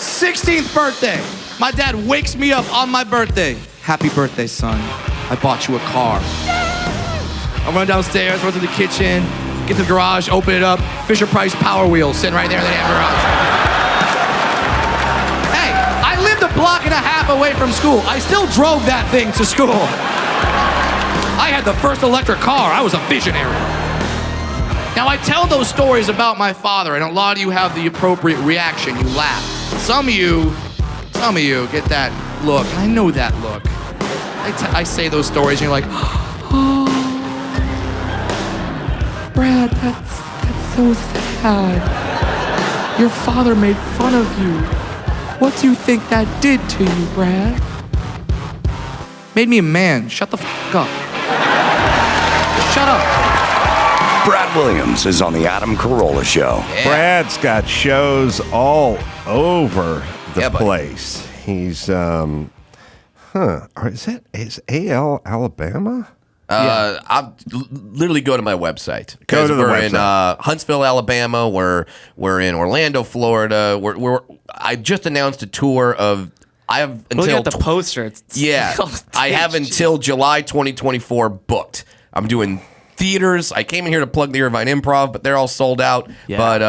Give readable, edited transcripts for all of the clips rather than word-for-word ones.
16th birthday. My dad wakes me up on my birthday. Happy birthday, son. I bought you a car. I run downstairs, run to the kitchen, get to the garage, open it up. Fisher-Price Power Wheels sitting right there in the damn garage. Hey, I lived a block and a half away from school. I still drove that thing to school. I had the first electric car. I was a visionary. Now, I tell those stories about my father, and a lot of you have the appropriate reaction. You laugh. Some of you get that look. I know that look. I say those stories, and you're like, oh, Brad, that's so sad. Your father made fun of you. What do you think that did to you, Brad? Made me a man. Shut the f*** up. Shut up. Brad Williams is on the Adam Carolla Show. Yeah. Brad's got shows all over the place. He's, is AL Alabama? I'll literally go to my website. Go to the we're website. in Huntsville, Alabama. We're in Orlando, Florida. I just announced a tour of. I have until look at the poster. I have until July 2024 booked. I'm doing theaters. I came in here to plug the Irvine Improv, but they're all sold out. Yeah. But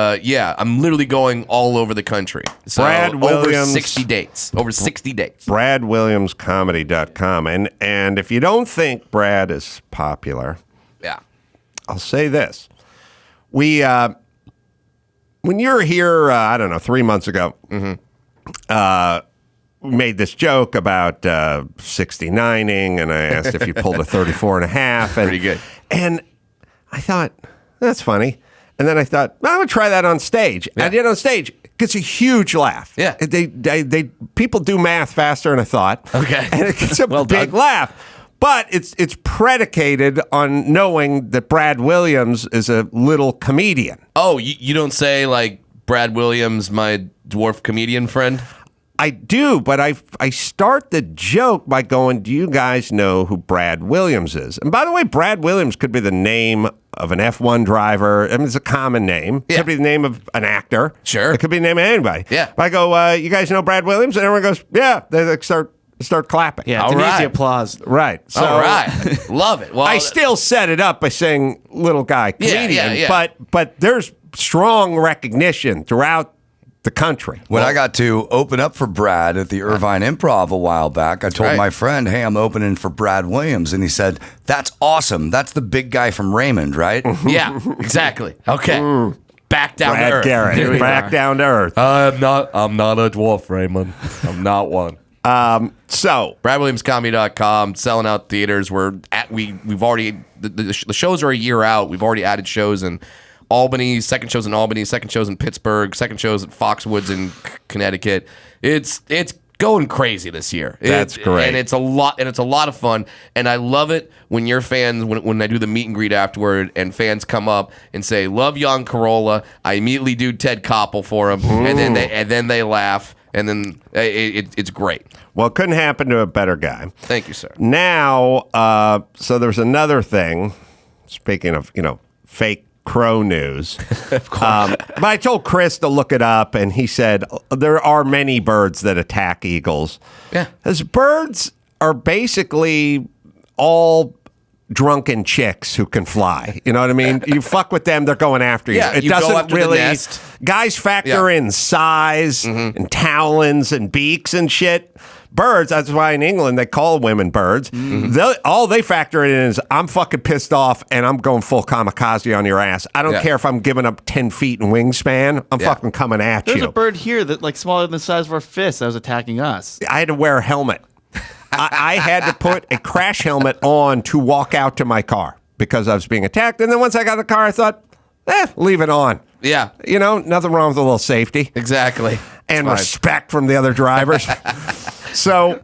I'm literally going all over the country. So Brad Williams, over 60 dates. Over 60 dates. BradWilliamsComedy.com. And if you don't think Brad is popular, I'll say this. We when you were here, 3 months ago, we made this joke about 69ing, and I asked if you pulled a 34 and a half. And, pretty good. And I thought, that's funny. And then I thought, I'm going to try that on stage. Yeah. I did on stage. It gets a huge laugh. Yeah. People do math faster than I thought. Okay. And it gets a big laugh. But it's predicated on knowing that Brad Williams is a little comedian. Oh, you don't say, like, Brad Williams, my dwarf comedian friend? I do, but I start the joke by going, do you guys know who Brad Williams is? And by the way, Brad Williams could be the name of an F1 driver. I mean, it's a common name. It could be the name of an actor. Sure. It could be the name of anybody. Yeah. But I go, you guys know Brad Williams? And everyone goes, yeah. They like, start clapping. Yeah, it's an easy applause. Right. So all right. Love it. Well, I still set it up by saying little guy comedian. Yeah. But there's strong recognition throughout the country. When I got to open up for Brad at the Irvine Improv a while back, I told my friend, hey, I'm opening for Brad Williams. And he said, that's awesome. That's the big guy from Raymond, right? Yeah, exactly. Okay. Back down Brad to earth. Garrett, back down to earth. I'm not a dwarf, Raymond. I'm not one. So BradWilliamsComedy.com, selling out theaters. We've already the shows are a year out. We've already added shows in Albany, second shows in Albany, second shows in Pittsburgh, second shows at Foxwoods in Connecticut. It's going crazy this year. That's great. And it's a lot of fun. And I love it when your fans, when I do the meet and greet afterward and fans come up and say, love you on Carolla. I immediately do Ted Koppel for them. And then they laugh. And then it's great. Well, it couldn't happen to a better guy. Thank you, sir. Now, so there's another thing. Speaking of, fake crow news. Of course. But I told Chris to look it up, and he said there are many birds that attack eagles. Yeah. As birds are basically all drunken chicks who can fly. You know what I mean? You fuck with them, they're going after you. Yeah, it you go doesn't after the really. nest. Guys factor in size and talons and beaks and shit. Birds, that's why in England they call women birds. All they factor in is, I'm fucking pissed off and I'm going full kamikaze on your ass. I don't care if I'm giving up 10 feet in wingspan. I'm fucking coming at you. There's a bird here that like smaller than the size of our fist that was attacking us. I had to wear a helmet. I had to put a crash helmet on to walk out to my car because I was being attacked. And then once I got in the car, I thought, leave it on. Yeah. Nothing wrong with a little safety. Exactly. And respect from the other drivers. So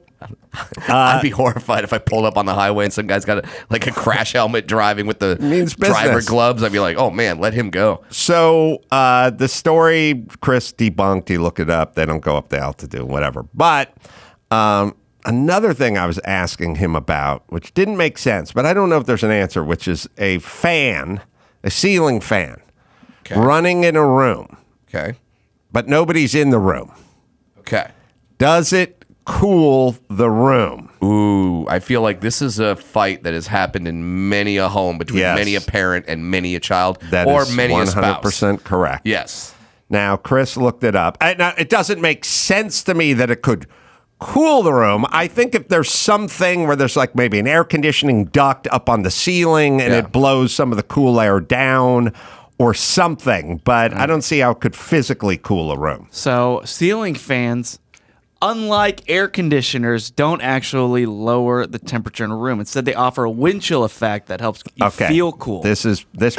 I'd be horrified if I pulled up on the highway and some guy's got a crash helmet driving with the driver gloves. I'd be like, oh man, let him go. So the story Chris debunked, he looked it up. They don't go up the altitude, whatever. But another thing I was asking him about, which didn't make sense, but I don't know if there's an answer, which is a ceiling fan running in a room. Okay. But nobody's in the room. Okay. Does it cool the room? Ooh, I feel like this is a fight that has happened in many a home between many a parent and many a child, or many a spouse. 100% correct. Yes. Now, Chris looked it up. Now, it doesn't make sense to me that it could cool the room. I think if there's something where there's like maybe an air conditioning duct up on the ceiling and it blows some of the cool air down or something, but I don't see how it could physically cool a room. So ceiling fans, unlike air conditioners, don't actually lower the temperature in a room. Instead, they offer a wind chill effect that helps you feel cool. This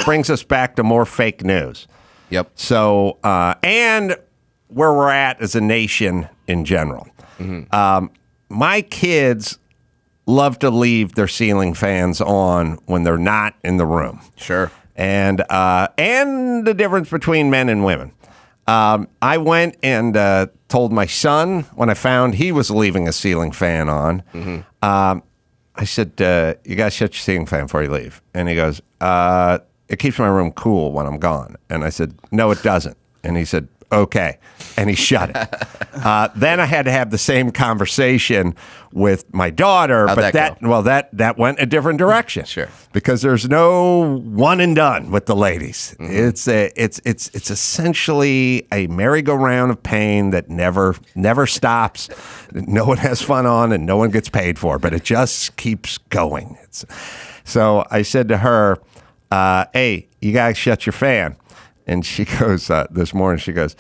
brings us back to more fake news. Yep. So, and where we're at as a nation in general. My kids love to leave their ceiling fans on when they're not in the room. Sure. And the difference between men and women. I went and told my son when I found he was leaving a ceiling fan on. I said, "You guys shut your ceiling fan before you leave." And he goes, "It keeps my room cool when I'm gone." And I said, "No, it doesn't." And he said, "Okay." And he shut it. Then I had to have the same conversation with my daughter, How'd that went a different direction. Sure. Because there's no one and done with the ladies. It's essentially a merry-go-round of pain that never stops. No one has fun on and no one gets paid for, but it just keeps going. So I said to her, "Hey, you guys shut your fan." And she goes, this morning, she goes,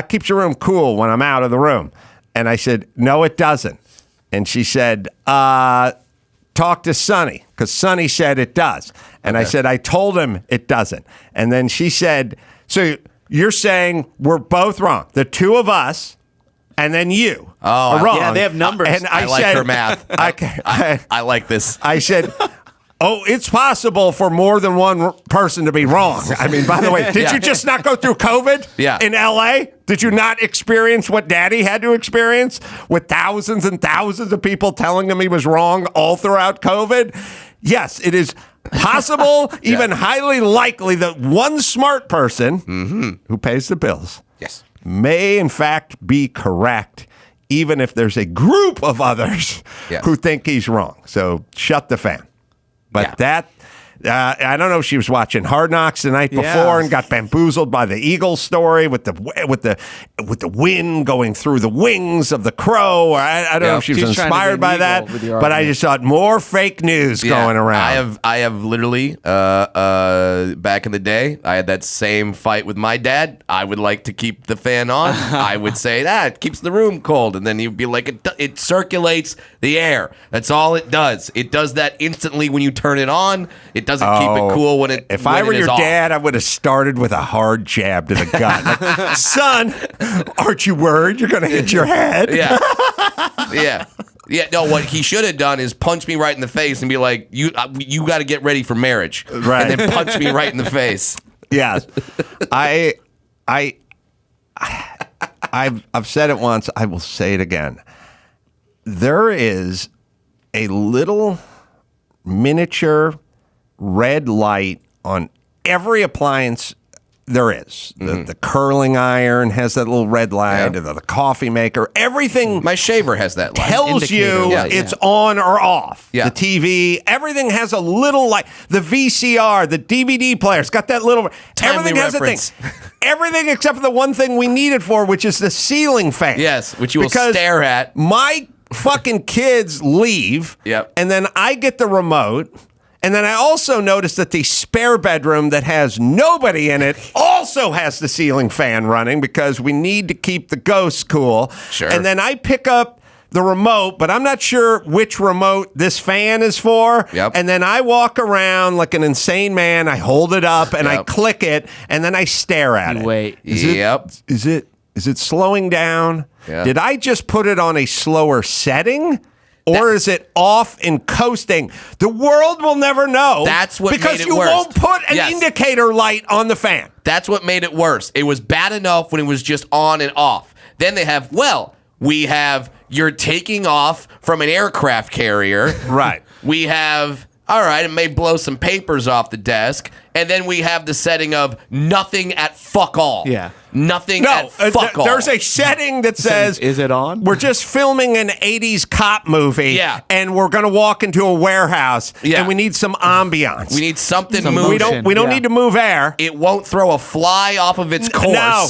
"Keeps your room cool when I'm out of the room." And I said, "No, it doesn't." And she said, "Talk to Sonny," because Sonny said it does. And I said, "I told him it doesn't." And then she said, "So you're saying we're both wrong, the two of us, and then you are wrong." Yeah, they have numbers. And I like said, her math. I like this. I said, "Oh, it's possible for more than one person to be wrong." I mean, by the way, did you just not go through COVID in L.A.? Did you not experience what Daddy had to experience with thousands and thousands of people telling him he was wrong all throughout COVID? Yes, it is possible, even highly likely, that one smart person who pays the bills may, in fact, be correct, even if there's a group of others who think he's wrong. So shut the fan. But I don't know if she was watching Hard Knocks the night before and got bamboozled by the Eagle story with the wind going through the wings of the crow. Or I don't know if she was inspired by that. But I just thought more fake news going around. I have literally back in the day, I had that same fight with my dad. I would like to keep the fan on. I would say it keeps the room cold, and then he'd be like, it circulates the air. That's all it does. It does that instantly when you turn it on. It doesn't keep it cool when it. If I were your dad, I would have started with a hard jab to the gut. Like, "Son, aren't you worried you're going to hit your head?" Yeah. No, what he should have done is punch me right in the face and be like, "You got to get ready for marriage," right? And then punch me right in the face. Yes, I've said it once. I will say it again. There is a little miniature red light on every appliance there is. The curling iron has that little red light, the coffee maker, everything. My shaver has that light. Tells you it's on or off. Yeah. The TV, everything has a little light. The VCR, the DVD player's got that little. Everything has reference. a thing. Everything except for the one thing we need it for, which is the ceiling fan. Yes, which you will stare at. My fucking kids leave, and then I get the remote. And then I also noticed that the spare bedroom that has nobody in it also has the ceiling fan running because we need to keep the ghosts cool. Sure. And then I pick up the remote, but I'm not sure which remote this fan is for. Yep. And then I walk around like an insane man. I hold it up and I click it, and then I stare at it. Wait. Is it slowing down? Yeah. Did I just put it on a slower setting? Or is it off and coasting? The world will never know. That's what because made it you worse. won't put an indicator light on the fan. That's what made it worse. It was bad enough when it was just on and off. Then they have, you're taking off from an aircraft carrier. Right. We have All right, it may blow some papers off the desk. And then we have the setting of nothing at fuck all. Yeah. Nothing at fuck all. There's a setting that says, is it on? We're just filming an 80s cop movie. Yeah. And we're going to walk into a warehouse. Yeah. And we need some ambiance. We need something Some moving. We don't Yeah. need to move air. It won't throw a fly off of its course. No.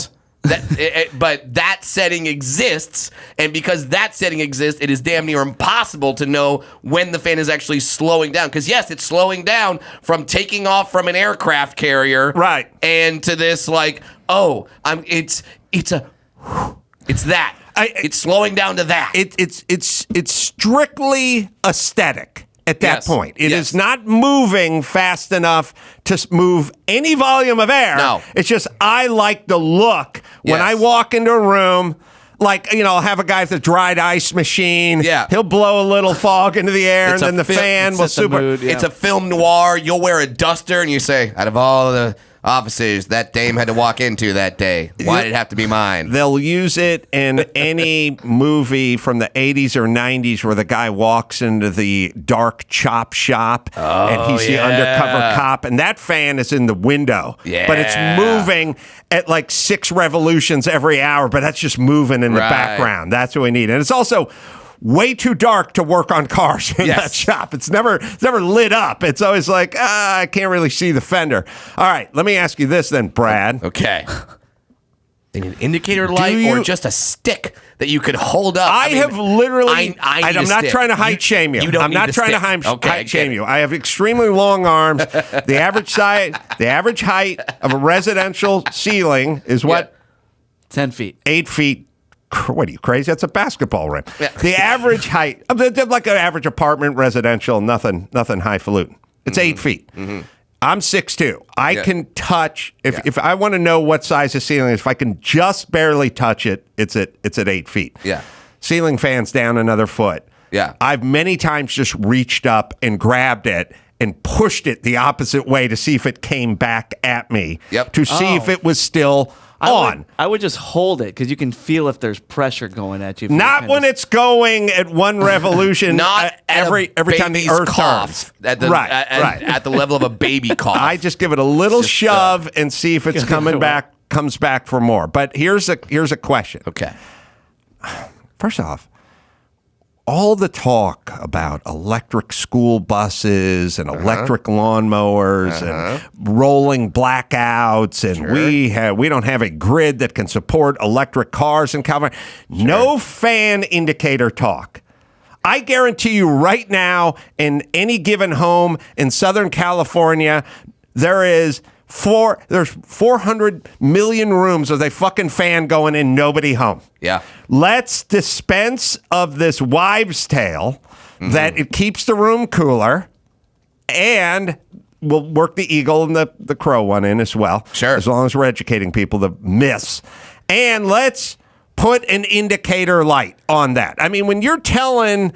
But that setting exists, and because that setting exists, it is damn near impossible to know when the fan is actually slowing down. Because yes, it's slowing down from taking off from an aircraft carrier, Right. and to this it's that. It's slowing down to that. It's strictly aesthetic at that Yes. point. It Yes. is not moving fast enough to move any volume of air. No. It's just I like the look when Yes. I walk into a room. Like, I'll have a guy with a dried ice machine. Yeah. He'll blow a little fog into the air, It's and a then the film- fan it will sets the mood, yeah. It's a film noir. You'll wear a duster, and you say, out of all the offices that dame had to walk into that day, why did it have to be mine? They'll use it in any movie from the 80s or 90s where the guy walks into the dark chop shop and he's the undercover cop, and that fan is in the window. Yeah. But it's moving at like 6 revolutions every hour, but that's just moving in the Right. background. That's what we need. And it's also way too dark to work on cars in Yes. that shop. It's never lit up. It's always like, I can't really see the fender. All right, let me ask you this then, Brad. Okay. An indicator light you- or just a stick that you could hold up? I have literally. I need I'm a not stick. trying to height shame you. You don't I'm need not the trying stick. to Okay, height shame get it. you. I have extremely long arms. The average height of a residential ceiling is what? 10 feet. 8 feet. What are you, crazy? That's a basketball rim. Yeah. The average height, like an average apartment, residential, nothing highfalutin. It's 8 feet. I'm 6'2". I can touch, if I want to know what size the ceiling is, if I can just barely touch it, it's at 8 feet. Yeah. Ceiling fans down another foot. Yeah. I've many times just reached up and grabbed it and pushed it the opposite way to see if it came back at me. Yep. To see if it was still on. I would just hold it because you can feel if there's pressure going at you. Not when it's going at 1 revolution. Not every time the baby's earth cough turns. right. At the level of a baby cough. I just give it a little Just, shove and see if it's comes back for more. But here's a question. Okay. First off, all the talk about electric school buses and electric lawnmowers and rolling blackouts, and we don't have a grid that can support electric cars in California. No fan indicator talk. I guarantee you right now, in any given home in Southern California, there's 400 million rooms with a fucking fan going in, nobody home. Yeah. Let's dispense of this wives' tale that it keeps the room cooler, and we'll work the eagle and the crow one in as well. Sure. As long as we're educating people the myths. And let's put an indicator light on that. I mean, when you're telling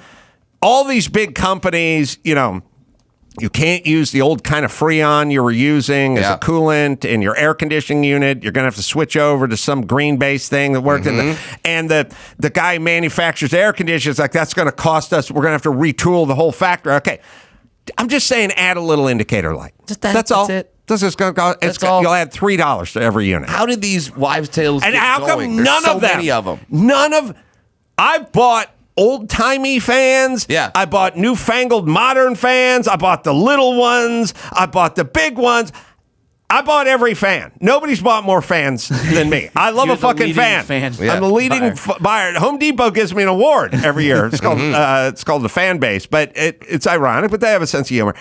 all these big companies, you can't use the old kind of Freon you were using as a coolant in your air conditioning unit. You're going to have to switch over to some green-based thing that worked and the guy who manufactures air conditioners, like, that's going to cost us. We're going to have to retool the whole factory. Okay. I'm just saying add a little indicator light. That's all. That's it. This is going to go. You'll add $3 to every unit. How did these wives' tales And get how come going? There's none so of them? many of them. I've bought old-timey fans. Yeah. I bought newfangled modern fans. I bought the little ones. I bought the big ones. I bought every fan. Nobody's bought more fans than me. I love You're a the fucking leading fan. fan I'm the leading buyer. Home Depot gives me an award every year. It's called the fan base, but it's ironic, but they have a sense of humor.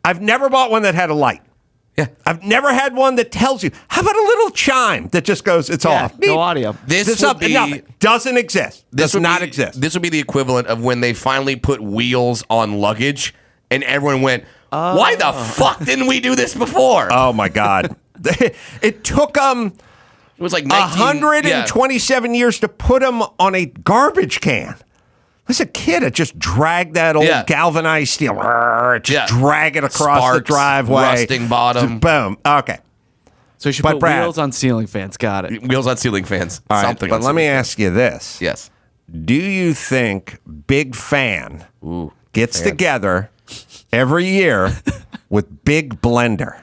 I've never bought one that had a light. Yeah. I've never had one that tells you. How about a little chime that just goes, it's off? No audio. This would be nothing. Doesn't exist. Does not exist. This would be the equivalent of when they finally put wheels on luggage, and everyone went, "Why the fuck didn't we do this before?" Oh my God. It took them It was like 127 years to put them on a garbage can. As a kid, I just dragged that old galvanized steel, drag it across the Sparks, driveway. rusting bottom. Just boom. Okay. So you should But put Brad- wheels on ceiling fans. Got it. Wheels on ceiling fans. All right, Something. but on let me ceiling ask you this. fans. Yes. Do you think Big Fan gets together every year with Big Blender.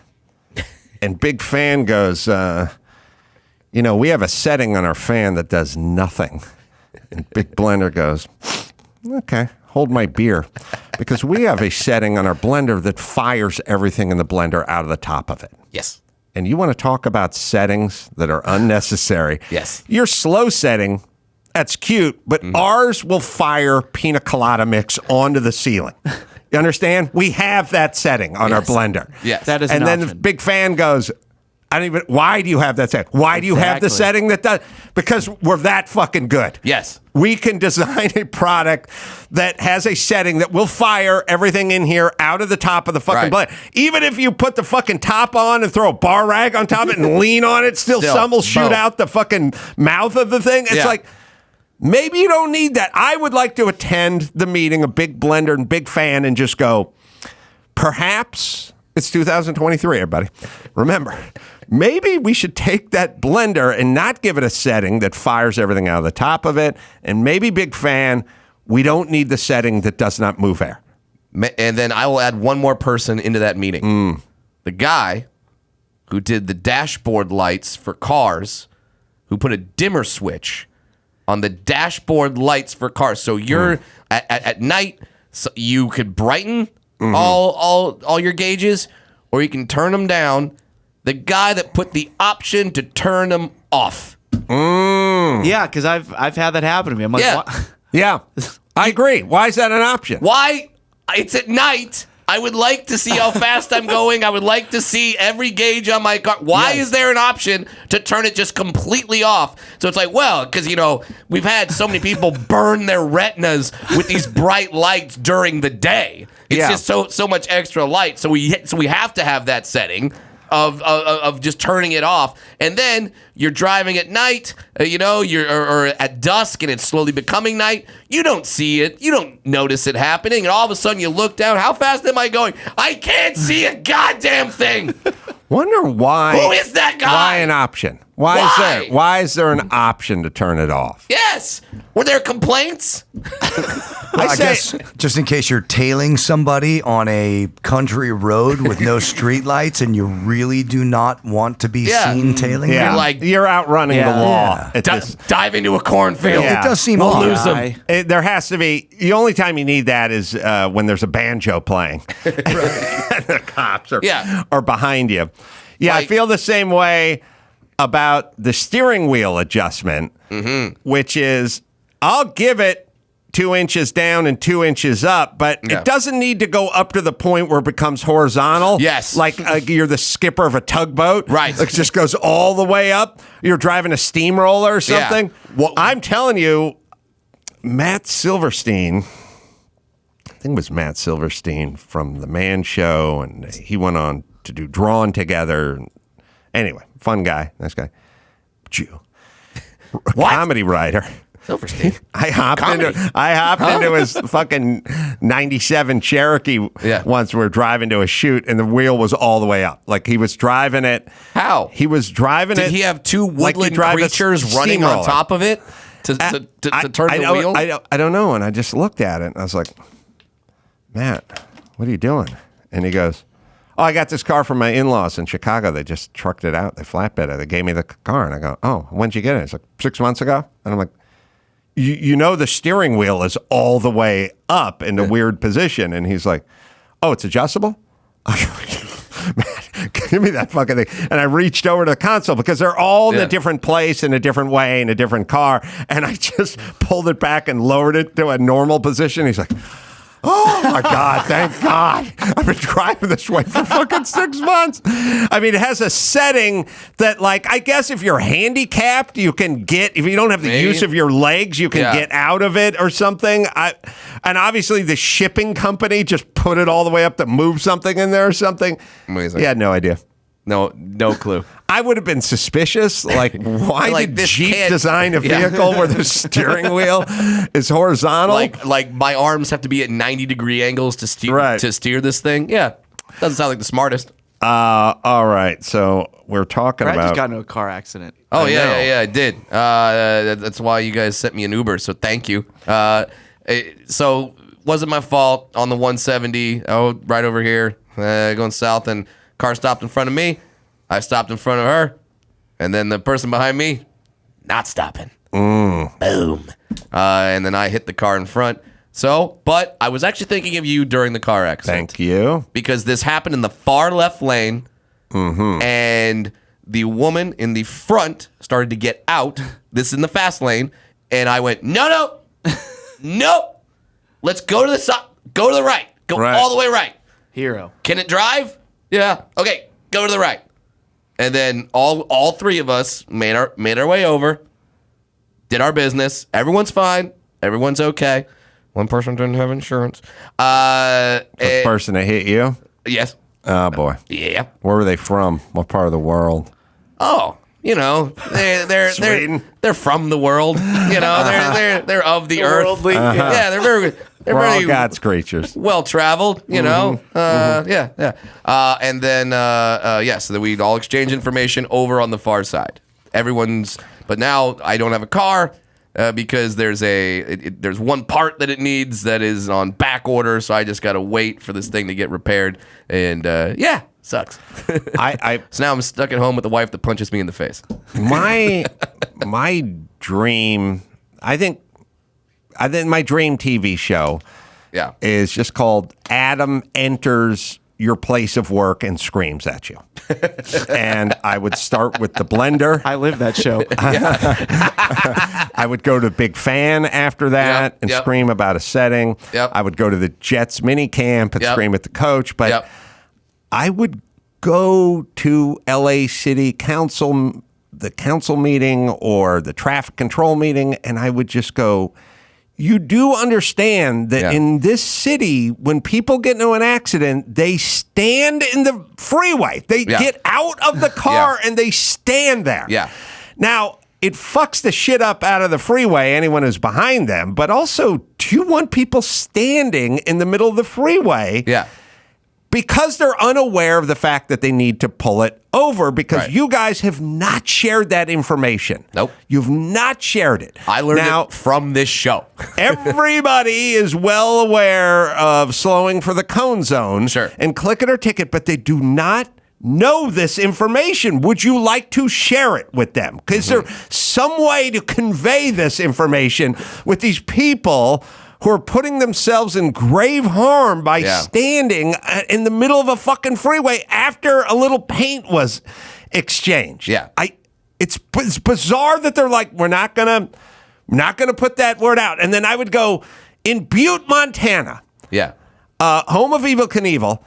And Big Fan goes, we have a setting on our fan that does nothing. And Big Blender goes, okay, hold my beer. Because we have a setting on our blender that fires everything in the blender out of the top of it. Yes. And you want to talk about settings that are unnecessary. Yes. Your slow setting, that's cute, but ours will fire pina colada mix onto the ceiling. You understand? We have that setting on our blender. Yes. That is and an then option. Big Fan goes, why do you have that setting? Why do you have the Exactly. setting that does? Because we're that fucking good. Yes. We can design a product that has a setting that will fire everything in here out of the top of the fucking Right. blender. Even if you put the fucking top on and throw a bar rag on top of it and lean on it, still some will shoot boom. out the fucking mouth of the thing. It's Yeah. like, maybe you don't need that. I would like to attend the meeting of Big Blender and Big Fan and just go, perhaps it's 2023, everybody. Remember, maybe we should take that blender and not give it a setting that fires everything out of the top of it. And maybe Big Fan, we don't need the setting that does not move air. And then I will add one more person into that meeting. The guy who did the dashboard lights for cars, who put a dimmer switch on the dashboard lights for cars. So you're at night, so you could brighten all your gauges, or you can turn them down. The guy that put the option to turn them off. Yeah, because I've had that happen to me. I'm like, Yeah. "Why?" Yeah, I agree. Why is that an option? Why? It's at night. I would like to see how fast I'm going. I would like to see every gauge on my car. Why is there an option to turn it just completely off? So it's like, well, because, we've had so many people burn their retinas with these bright lights during the day. It's just so much extra light. So we have to have that setting of just turning it off. And then you're driving at night, or at dusk, and it's slowly becoming night. You don't see it. You don't notice it happening. And all of a sudden you look down. How fast am I going? I can't see a goddamn thing. Wonder why. Who is that guy? Why an option? Why is there an option to turn it off? Yes. Were there complaints? I guess just in case you're tailing somebody on a country road with no street lights and you really do not want to be seen tailing Yeah, them. you're outrunning the law. at this. Dive into a cornfield. Yeah. It does seem We'll odd. lose them. There has to be. The only time you need that is when there's a banjo playing. The cops are behind you. Yeah, I feel the same way about the steering wheel adjustment, which is I'll give it 2 inches down and 2 inches up, but it doesn't need to go up to the point where it becomes horizontal. Yes. Like you're the skipper of a tugboat. Right. It just goes all the way up. You're driving a steamroller or something. Well, I'm telling you, Matt Silverstein, I think it was Matt Silverstein from The Man Show, and he went on to do Drawn Together. Anyway, fun guy, nice guy. Jew. Comedy writer. Silverstein. I hopped into his fucking 97 Cherokee once. We were driving to a shoot, and the wheel was all the way up. Like he was driving it. How? He was driving it. Did he have two like you woodland drive a creatures running on steamroller. top of it to turn the wheel? I don't know. And I just looked at it, and I was like, Matt, what are you doing? And he goes, oh, I got this car from my in-laws in Chicago. They just trucked it out. They flatbed it. They gave me the car. And I go, oh, when'd you get it? It's like 6 months ago. And I'm like, you know the steering wheel is all the way up in a weird position. And he's like, oh, it's adjustable? I go, man, give me that fucking thing. And I reached over to the console because they're all in a different place, in a different way, in a different car. And I just pulled it back and lowered it to a normal position. He's like, oh my God, thank God. I've been driving this way for fucking 6 months. I mean, it has a setting that, like, I guess if you're handicapped, you can get, if you don't have the use of your legs, you can get out of it or something. And obviously the shipping company just put it all the way up to move something in there or something. Amazing. He had no idea. No clue. I would have been suspicious. Like, why Like, did this Jeep can't- design a vehicle where the steering wheel is horizontal? Like my arms have to be at 90-degree angles to steer this thing. Yeah, doesn't sound like the smartest. All right. So we're talking Brad about. just got into a car accident. Oh I yeah, I did. That's why you guys sent me an Uber. So thank you. So wasn't my fault on the 170. Oh, right over here, going south, and car stopped in front of me. I stopped in front of her, and then the person behind me, not stopping. Boom. And then I hit the car in front. So, but I was actually thinking of you during the car accident. Thank you. Because this happened in the far left lane, and the woman in the front started to get out. This is in the fast lane, and I went, no. Let's go to the side. Go to the right. Go all the way right. Hero. Can it drive? Yeah. Okay. Go to the right. And then all three of us made our way over. Did our business. Everyone's fine. Everyone's okay. One person didn't have insurance. The person that hit you? Yes. Oh, boy. Yeah. Where were they from? What part of the world? Oh, they're Sweden? they're from the world. They're of the earth. Worldly. Yeah, they're We're all very God's creatures. well traveled. Yeah. And then so that we'd all exchange information over on the far side. But now I don't have a car. Because there's there's one part that it needs that is on back order, so I just got to wait for this thing to get repaired, and sucks. So now I'm stuck at home with a wife that punches me in the face. My dream, I think my dream TV show, is just called Adam Enters Your Place of Work and Screams at You. And I would start with the blender. I live that show. I would go to Big Fan after that and scream about a setting. I would go to the Jets mini camp and scream at the coach. But I would go to LA City Council, the council meeting or the traffic control meeting, and I would just go, you do understand that in this city, when people get into an accident, they stand in the freeway. They get out of the car and they stand there. Yeah. Now, it fucks the shit up out of the freeway, anyone who's behind them, but also, do you want people standing in the middle of the freeway? Yeah. Because they're unaware of the fact that they need to pull it over because you guys have not shared that information. Nope. You've not shared it. I learned it from this show. Everybody is well aware of slowing for the cone zone and clicking their ticket, but they do not know this information. Would you like to share it with them? Is there some way to convey this information with these people who are putting themselves in grave harm by standing in the middle of a fucking freeway after a little paint was exchanged? Yeah. It's bizarre that they're like, we're not gonna put that word out. And then I would go in Butte, Montana, home of Evel Knievel.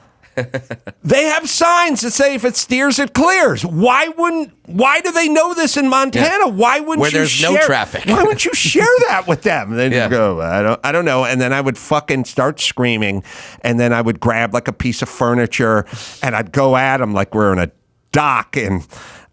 They have signs that say if it steers, it clears. Why do they know this in Montana? Why wouldn't Where you there's no traffic. Why wouldn't you share that with them? They'd go, I don't know. And then I would fucking start screaming, and then I would grab like a piece of furniture, and I'd go at them like we're in a dock in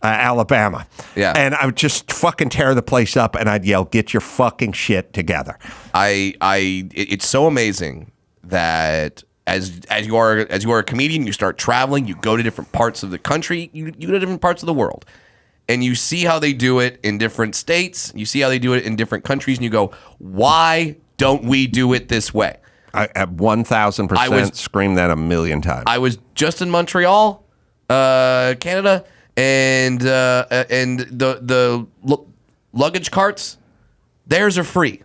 Alabama. Yeah. And I would just fucking tear the place up, and I'd yell, "Get your fucking shit together." It's so amazing that as you are a comedian, you start traveling, you go to different parts of the country, you go to different parts of the world, and you see how they do it in different states, you see how they do it in different countries, and you go, why don't we do it this way? I at 1,000% screamed that a million times. I was just in Montreal, Canada, and the luggage carts, theirs are free.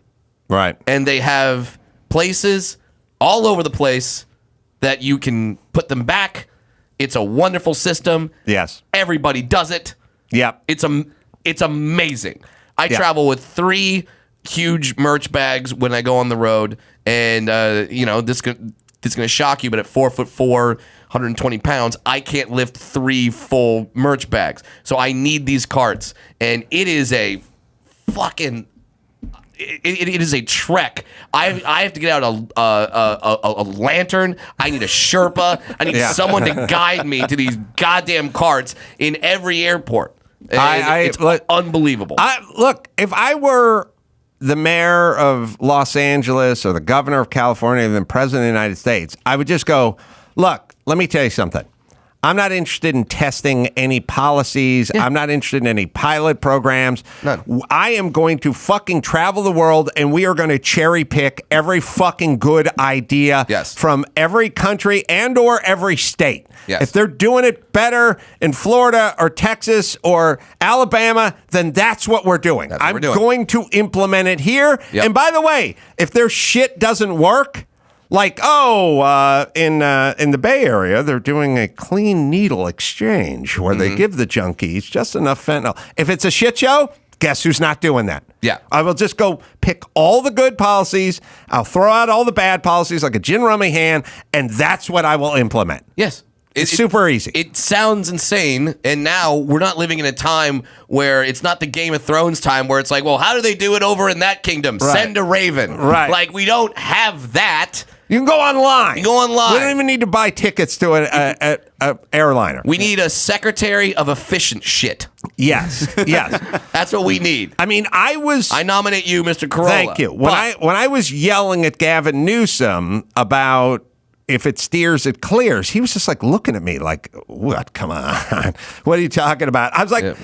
Right. And they have places all over the place that you can put them back. It's a wonderful system. Yes. Everybody does it. Yep. It's amazing. I travel with 3 huge merch bags when I go on the road, and this is gonna shock you, but at 4'4", 120 pounds, I can't lift 3 full merch bags. So I need these carts, and it is a fucking. It is a trek. I have to get out a lantern. I need a Sherpa. I need someone to guide me to these goddamn carts in every airport. It's unbelievable. Look, if I were the mayor of Los Angeles or the governor of California or the president of the United States, I would just go, look, let me tell you something. I'm not interested in testing any policies. I'm not interested in any pilot programs. None. I am going to fucking travel the world, and we are going to cherry pick every fucking good idea from every country and or every state. Yes. If they're doing it better in Florida or Texas or Alabama, then that's what we're doing. I'm going to implement it here. Yep. And by the way, if their shit doesn't work, like, in the Bay Area, they're doing a clean needle exchange where they give the junkies just enough fentanyl. If it's a shit show, guess who's not doing that? Yeah. I will just go pick all the good policies. I'll throw out all the bad policies like a gin rummy hand, and that's what I will implement. Yes. It's super easy. It sounds insane, and now we're not living in a time where it's not the Game of Thrones time where it's like, well, how do they do it over in that kingdom? Right. Send a raven. Right. Like, we don't have that. You can go online. You go online. We don't even need to buy tickets to an airliner. We need a secretary of efficient shit. Yes, yes. That's what we need. I mean, I nominate you, Mr. Carolla. Thank you. When I was yelling at Gavin Newsom about if it steers, it clears, he was just like looking at me like, what? Come on. What are you talking about? I was like,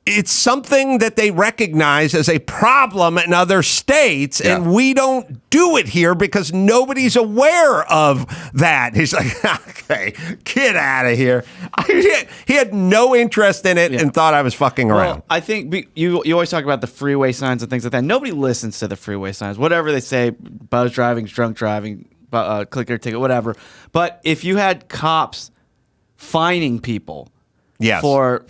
it's something that they recognize as a problem in other states, and we don't do it here because nobody's aware of that. He's like, okay, get out of here. He had no interest in it and thought I was fucking around. Well, I think you always talk about the freeway signs and things like that. Nobody listens to the freeway signs. Whatever they say, buzz driving, drunk driving, click your ticket, whatever. But if you had cops fining people for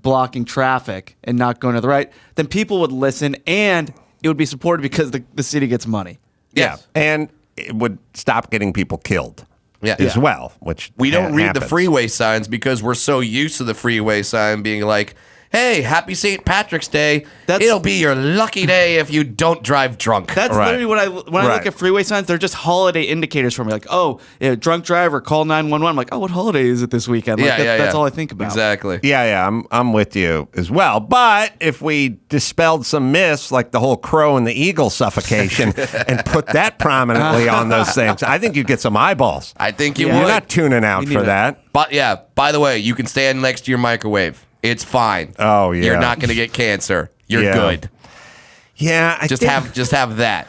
blocking traffic and not going to the right, then people would listen and it would be supported because the city gets money. Yeah. And it would stop getting people killed as well, which we don't read happens. the freeway signs because we're so used to the freeway sign being like, hey, happy St. Patrick's Day. It'll be your lucky day if you don't drive drunk. That's literally what I look at freeway signs. They're just holiday indicators for me. Like, drunk driver, call 911. I'm like, what holiday is it this weekend? Like, that's all I think about. Exactly. Yeah, I'm with you as well. But if we dispelled some myths like the whole crow and the eagle suffocation and put that prominently on those things, I think you'd get some eyeballs. I think you would. You're not tuning out for that. But by the way, you can stand next to your microwave. It's fine. Oh, yeah. You're not going to get cancer. You're good. Yeah, just have that.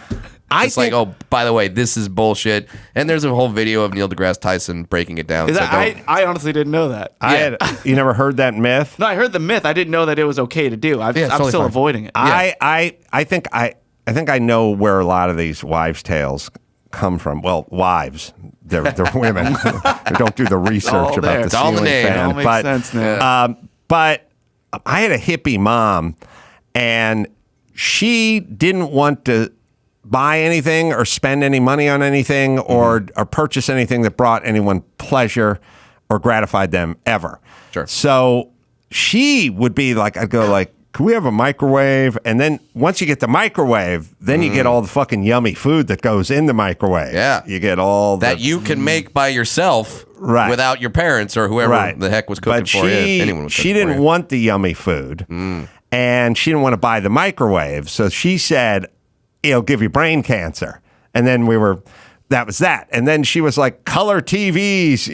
By the way, this is bullshit. And there's a whole video of Neil deGrasse Tyson breaking it down. I honestly didn't know that. You never heard that myth? No, I heard the myth. I didn't know that it was okay to do. I'm still avoiding it. I think I know where a lot of these wives' tales come from. Well, wives. They're women who don't do the research about the ceiling fan. It all makes sense now. But I had a hippie mom, and she didn't want to buy anything or spend any money on anything or purchase anything that brought anyone pleasure or gratified them ever. Sure. So she would be like, I'd go like, can we have a microwave? And then once you get the microwave, then you get all the fucking yummy food that goes in the microwave. Yeah. You get all that you can make by yourself without your parents or whoever the heck was cooking for you. If anyone was cooking she didn't want the yummy food, and she didn't want to buy the microwave. So she said, it'll give you brain cancer. And then that was that. And then she was like, color TVs,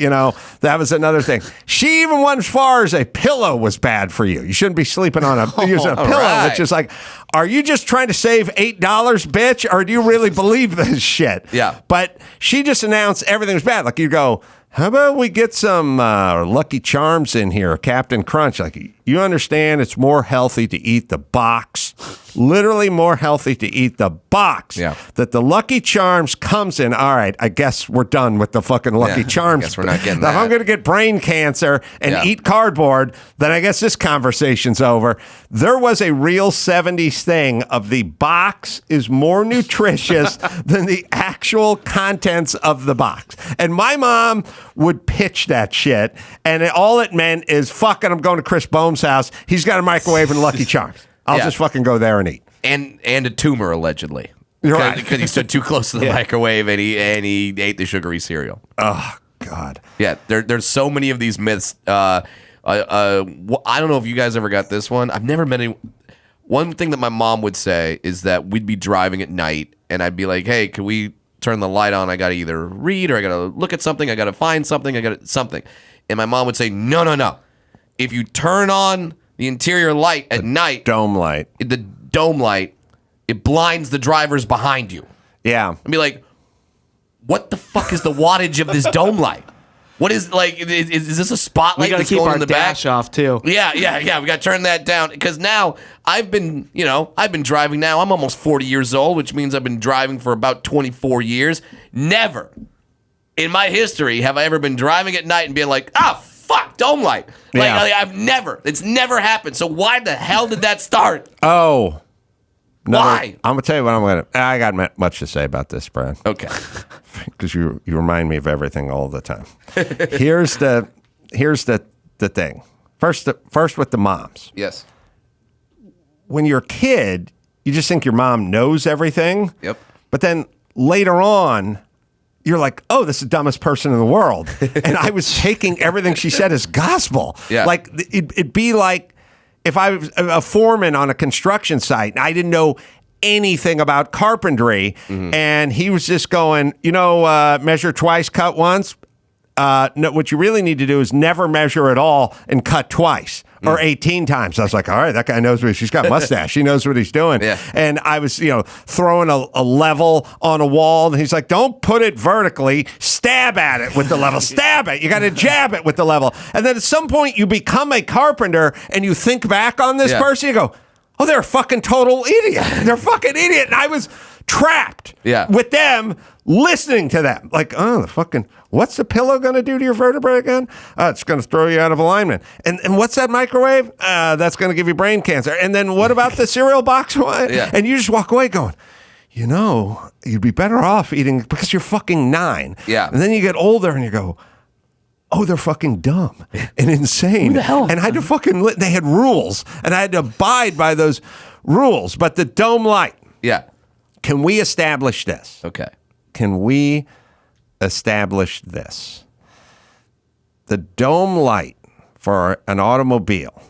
that was another thing. She even went as far as a pillow was bad for you. You shouldn't be sleeping on using a pillow, which is like, are you just trying to save $8, bitch? Or do you really believe this shit? Yeah. But she just announced everything was bad. Like you go, how about we get some Lucky Charms in here, Captain Crunch? Like, you understand it's more healthy to eat the box. Literally more healthy to eat the box. Yeah. That the Lucky Charms comes in. All right, I guess we're done with the fucking Lucky Charms. I guess we're not getting now, that. if I'm going to get brain cancer and eat cardboard, then I guess this conversation's over. There was a real 70s thing of the box is more nutritious than the actual contents of the box. And my mom would pitch that shit, and all it meant is, fucking, I'm going to Chris Bohm's house. He's got a microwave and Lucky Charms. I'll just fucking go there and eat. And a tumor, allegedly. Right. Because he stood too close to the microwave and he ate the sugary cereal. Oh, God. Yeah, there's so many of these myths. I don't know if you guys ever got this one. I've never met any. One thing that my mom would say is that we'd be driving at night and I'd be like, hey, can we turn the light on? I got to either read or I got to look at something. I got to find something. I got something. And my mom would say, no. If you turn on the interior light at night, Dome light. the dome light, it blinds the drivers behind you. Yeah. I'd be like, what the fuck is the wattage of this dome light? What is, like, is this a spotlight We got to that's keep going our in the dash back? off too. Yeah. We got to turn that down because now I've been driving now. I'm almost 40 years old, which means I've been driving for about 24 years. Never in my history have I ever been driving at night and being like, fuck, dome light. It's never happened. So why the hell did that start? Oh. Why? I'm going to tell you what I got much to say about this, Brad. Okay. Because you remind me of everything all the time. Here's the thing. First with the moms. Yes. When you're a kid, you just think your mom knows everything. Yep. But then later on, you're like, oh, this is the dumbest person in the world. And I was taking everything she said as gospel. Yeah. Like, it'd be like if I was a foreman on a construction site and I didn't know anything about carpentry, and he was just going, measure twice, cut once. No, what you really need to do is never measure at all and cut twice or 18 times. I was like, all right, that guy knows what he's got a mustache. He knows what he's doing. Yeah. And I was, throwing a level on a wall, and he's like, don't put it vertically, stab at it with the level, stab it. You got to jab it with the level. And then at some point you become a carpenter and you think back on this person, you go, oh, they're a fucking total idiot. They're a fucking idiot. And I was trapped with them, listening to them. Like, oh, what's the pillow going to do to your vertebrae again? It's going to throw you out of alignment. And what's that microwave? That's going to give you brain cancer. And then what about the cereal box? And you just walk away going, you'd be better off eating because you're fucking 9. Yeah. And then you get older and you go, oh, they're fucking dumb and insane. Who the hell? And I had to they had rules, and I had to abide by those rules. But the dome light. Yeah. Can we establish this? Okay. Can we establish this? The dome light for an automobile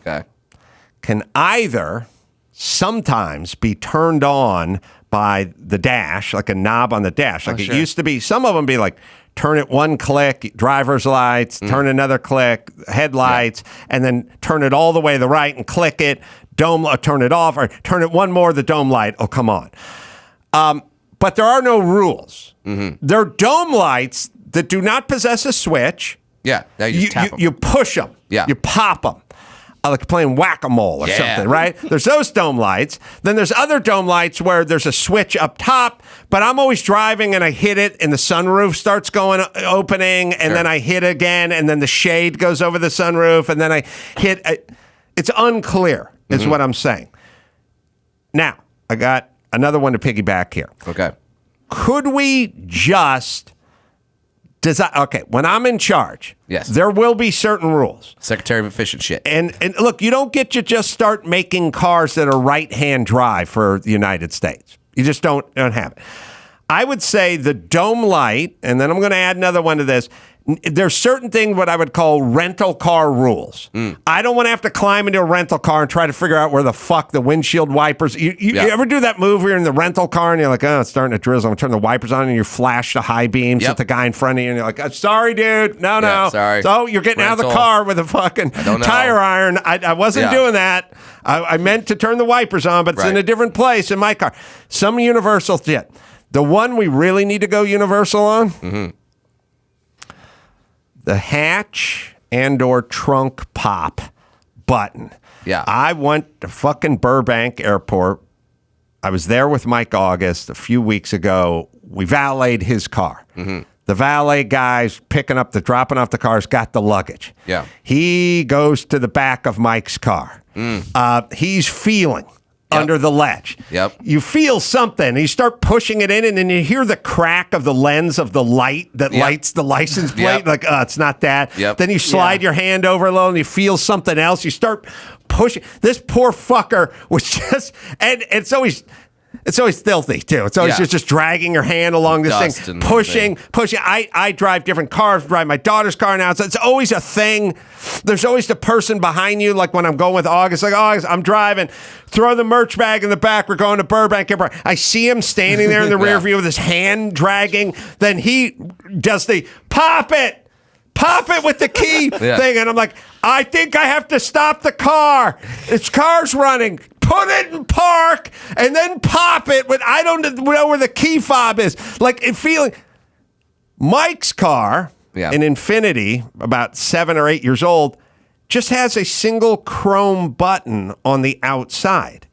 can either sometimes be turned on by the dash, like a knob on the dash. Like it used to be, some of them be like, turn it one click, driver's lights, turn another click, headlights, and then turn it all the way to the right and click it, turn it off, or turn it one more, the dome light will come on. But there are no rules. There are dome lights that do not possess a switch. Yeah, now you just tap them. You push them. Yeah. You pop them. Like playing whack-a-mole or something, right? There's those dome lights. Then there's other dome lights where there's a switch up top, but I'm always driving and I hit it and the sunroof starts opening, and then I hit again, and then the shade goes over the sunroof, and then I hit. It's unclear, is what I'm saying. Now, I got another one to piggyback here. Okay. Could we just when I'm in charge, yes, there will be certain rules. Secretary of Efficient shit. And look, you don't get to just start making cars that are right-hand drive for the United States. You just don't have it. I would say the dome light, and then I'm going to add another one to this. There's certain things what I would call rental car rules. I don't want to have to climb into a rental car and try to figure out where the fuck the windshield wipers. You ever do that move where you're in the rental car and you're like, oh, it's starting to drizzle. I'm going to turn the wipers on, and you flash the high beams at the guy in front of you, and you're like, sorry, dude. No. Sorry. So you're getting out of the car with a fucking tire iron. I wasn't doing that. I meant to turn the wipers on, but it's in a different place in my car. Some universal shit. The one we really need to go universal on, the hatch and or trunk pop button. Yeah. I went to fucking Burbank Airport. I was there with Mike August a few weeks ago. We valeted his car. The valet guys dropping off the cars got the luggage. Yeah. He goes to the back of Mike's car. He's feeling under the ledge. Yep. You feel something. You start pushing it in, and then you hear the crack of the lens of the light that lights the license plate. Like, it's not that. Then you slide your hand over a little, and you feel something else. You start pushing. This poor fucker was just, and it's always filthy too. It's always just dragging your hand along this thing, pushing. I drive different cars, drive my daughter's car now. So it's always a thing. There's always the person behind you, like when I'm going with August, like, August, I'm driving, throw the merch bag in the back. We're going to Burbank Airport. I see him standing there in the rear view with his hand dragging. Then he does the pop it. pop it with the key thing. And I'm like, I think I have to stop the car. Its car's running. Put it in park and then pop it. But I don't know where the key fob is. Like, it feeling. Mike's car, an Infiniti, about 7 or 8 years old, just has a single chrome button on the outside.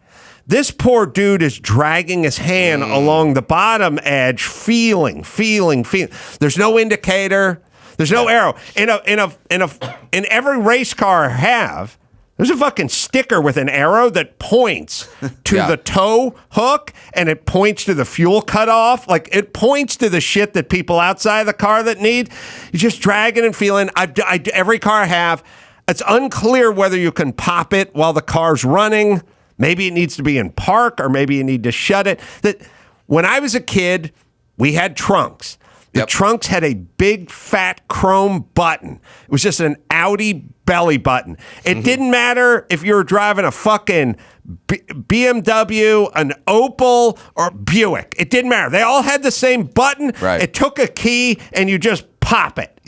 This poor dude is dragging his hand along the bottom edge, feeling. There's no indicator. There's no arrow. In every race car I have, there's a fucking sticker with an arrow that points to the tow hook, and it points to the fuel cutoff. Like, it points to the shit that people outside the car that need. You're just dragging and feeling. Every car I have, it's unclear whether you can pop it while the car's running. Maybe it needs to be in park, or maybe you need to shut it. That when I was a kid, we had trunks. The trunks had a big, fat chrome button. It was just an Audi belly button. It didn't matter if you were driving a fucking BMW, an Opel, or Buick. It didn't matter. They all had the same button. Right. It took a key, and you just pop it.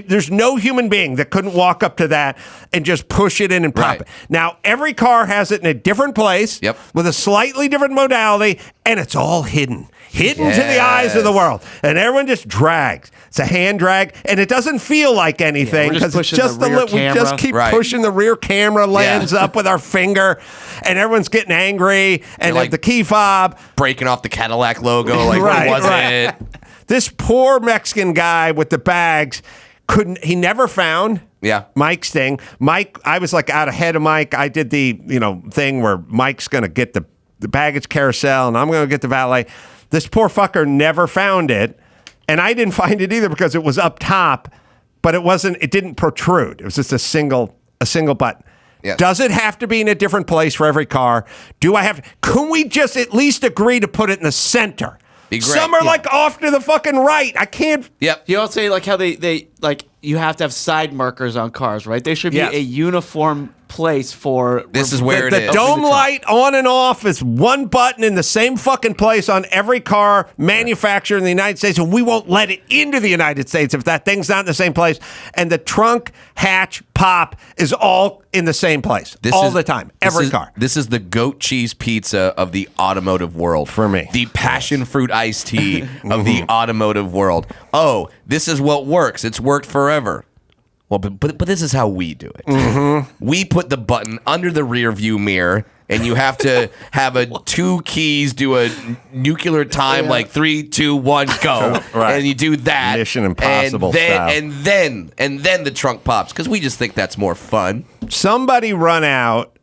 There's no human being that couldn't walk up to that and just push it in and pop it. Now, every car has it in a different place with a slightly different modality, and it's all hidden to the eyes of the world. And everyone just drags. It's a hand drag, and it doesn't feel like anything because it's just we just keep pushing the rear camera lens up with our finger, and everyone's getting angry, and like the key fob. Breaking off the Cadillac logo like what was it? This poor Mexican guy with the bags he never found Mike's thing. Mike, I was like out ahead of Mike. I did the, thing where Mike's going to get the baggage carousel and I'm going to get the valet. This poor fucker never found it. And I didn't find it either because it was up top, but it didn't protrude. It was just a single button. Yeah. Does it have to be in a different place for every car? Can we just at least agree to put it in the center? Some are like off to the fucking right. I can't. Yep. You all say like how they like you have to have side markers on cars, right? There should be a uniform place for this is where the dome light on and off is one button in the same fucking place on every car manufactured in the United States, and we won't let it into the United States if that thing's not in the same place. And the trunk hatch pop is all in the same place all the time. Every car. This is the goat cheese pizza of the automotive world for me. The passion fruit iced tea of the automotive world. Oh, this is what works. It's worked forever. Well, but this is how we do it. We put the button under the rear view mirror, and you have to have 2 keys do a nuclear time like 3, 2, 1, go, and you do that. Mission Impossible style. And then the trunk pops because we just think that's more fun. Somebody run out.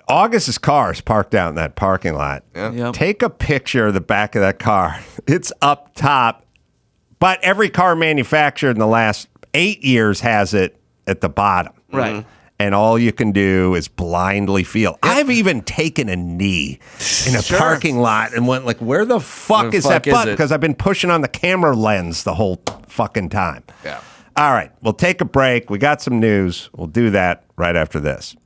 August's car is parked out in that parking lot. Take a picture of the back of that car. It's up top, but every car manufactured in the last 8 years has it at the bottom. Right. And all you can do is blindly feel. I've even taken a knee in a parking lot and went like, where the fuck is that button? Because I've been pushing on the camera lens the whole fucking time. Yeah. All right. We'll take a break. We got some news. We'll do that right after this.